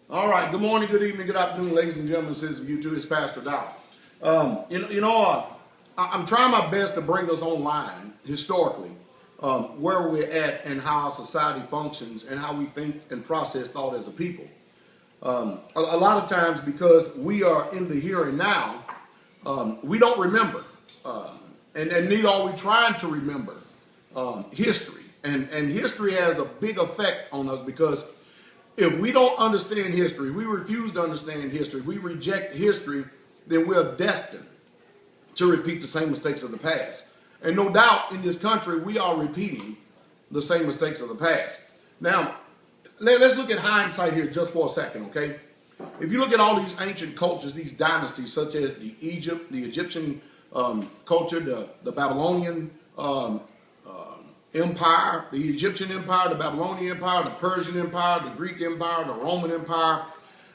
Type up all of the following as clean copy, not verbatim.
All right. Good morning, good evening, good afternoon, ladies and gentlemen, citizens of YouTube. It's Pastordowell. I'm trying my best to bring us online historically, where we're at and how our society functions and how we think and process thought as a people. A lot of times, because we are in the here and now, we don't remember, and neither are we trying to remember history. And history has a big effect on us because if we don't understand history, we refuse to understand history, we reject history, then we're destined to repeat the same mistakes of the past. And no doubt in this country, we are repeating the same mistakes of the past. Now, let's look at hindsight here just for a second, okay? If you look at all these ancient cultures, these dynasties, such as the Egyptian culture, the Babylonian Empire, the Egyptian Empire, the Babylonian Empire, the Persian Empire, the Greek Empire, the Roman Empire,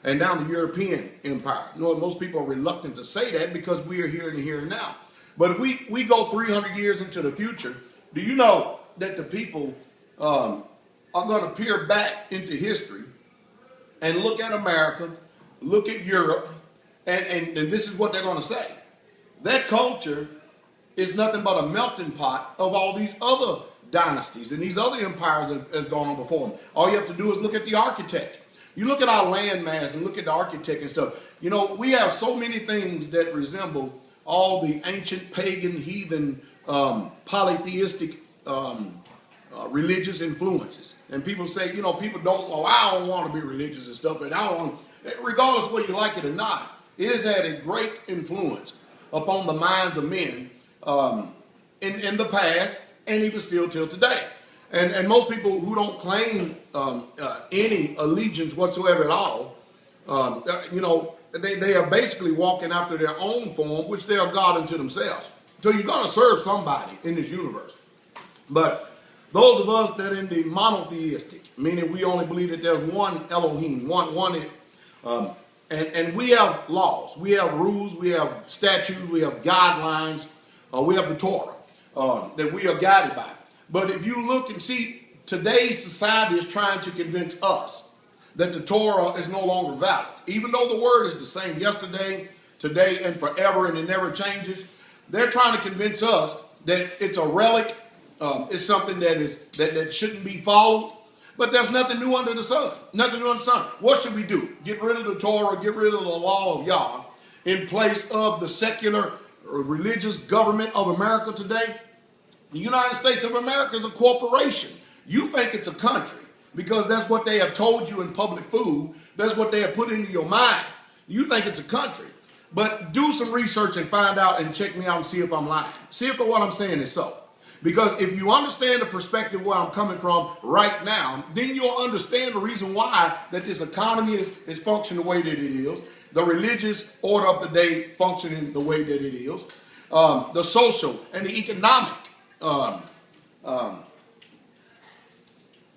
and now the European Empire. You know, most people are reluctant to say that because we are here in the here and now. But if we go 300 years into the future, do you know that the people are going to peer back into history and look at America, look at Europe, and this is what they're going to say. That culture is nothing but a melting pot of all these other dynasties and these other empires that has gone on before them. All you have to do is look at the architect. You look at our land mass and look at the architect and stuff. You know, we have so many things that resemble all the ancient pagan, heathen, polytheistic religious influences. And people say, you know, people don't, oh, I don't want to be religious and stuff, but I don't want, regardless of whether you like it or not, it has had a great influence upon the minds of men in the past and even still till today. And most people who don't claim any allegiance whatsoever at all, they are basically walking after their own form, which they are God unto themselves. So you're going to serve somebody in this universe. But those of us that are in the monotheistic, meaning we only believe that there's one Elohim, and we have laws, we have rules, we have statutes, we have guidelines, we have the Torah that we are guided by. But if you look and see, today's society is trying to convince us that the Torah is no longer valid. Even though the word is the same yesterday, today, and forever, and it never changes, they're trying to convince us that it's a relic, it's something that shouldn't be followed. But there's nothing new under the sun. Nothing new under the sun. What should we do? Get rid of the Torah, get rid of the law of Yah in place of the secular religious government of America today? The United States of America is a corporation. You think it's a country because that's what they have told you in public food. That's what they have put into your mind. You think it's a country. But do some research and find out and check me out and see if I'm lying. See if what I'm saying is so. Because if you understand the perspective where I'm coming from right now, then you'll understand the reason why that this economy is functioning the way that it is. The religious order of the day functioning the way that it is. The social and the economic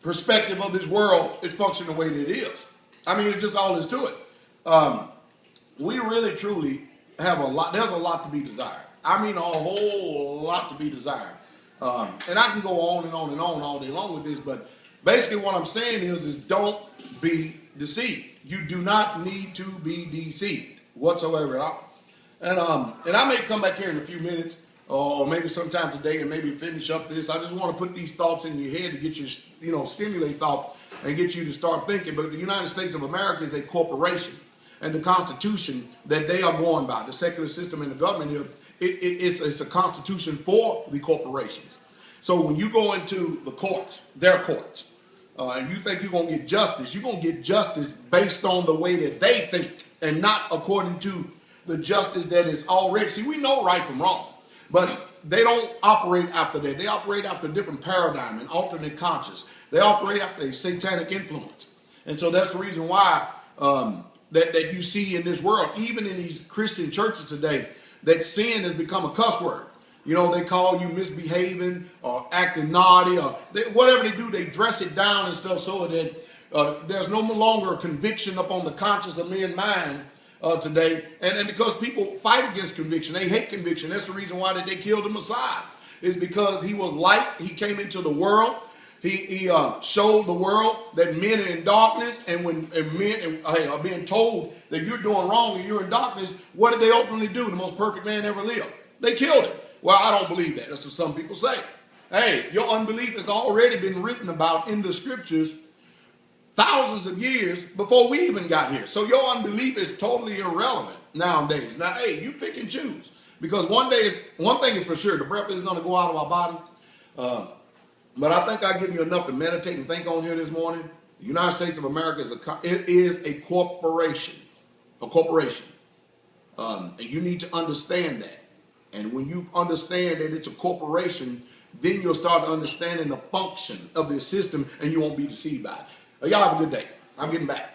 perspective of this world is functioning the way that it is. I mean, it's just all there's to it. We really, truly have a lot. There's a lot to be desired. I mean, a whole lot to be desired. And I can go on and on and on all day long with this, but basically what I'm saying is don't be deceived. You do not need to be deceived whatsoever at all. And I may come back here in a few minutes or maybe sometime today and maybe finish up this. I just want to put these thoughts in your head to get you, stimulate thought and get you to start thinking. But the United States of America is a corporation, and the Constitution that they are going by, the secular system and the government here, it's a constitution for the corporations. So when you go into the courts, their courts, and you think you're going to get justice, you're going to get justice based on the way that they think and not according to the justice that is already. See, we know right from wrong, but they don't operate after that. They operate after a different paradigm, an alternate conscious. They operate after a satanic influence. And so that's the reason why that you see in this world, even in these Christian churches today, that sin has become a cuss word. You know, they call you misbehaving or acting naughty or whatever they do, they dress it down and stuff so that there's no longer a conviction upon the conscience of men's mind today. And because people fight against conviction, they hate conviction. That's the reason why they killed the Messiah. Is because he was light. He came into the world. He showed the world that men are in darkness, and when men are being told that you're doing wrong and you're in darkness, what did they ultimately do? The most perfect man ever lived. They killed him. Well, I don't believe that. That's what some people say. Hey, your unbelief has already been written about in the scriptures thousands of years before we even got here. So your unbelief is totally irrelevant nowadays. Now, hey, you pick and choose. Because one thing is for sure, the breath is going to go out of our body. But I think I give you enough to meditate and think on here this morning. The United States of America is a corporation. A corporation. And you need to understand that. And when you understand that it's a corporation, then you'll start understanding the function of this system and you won't be deceived by it. Y'all have a good day. I'm getting back.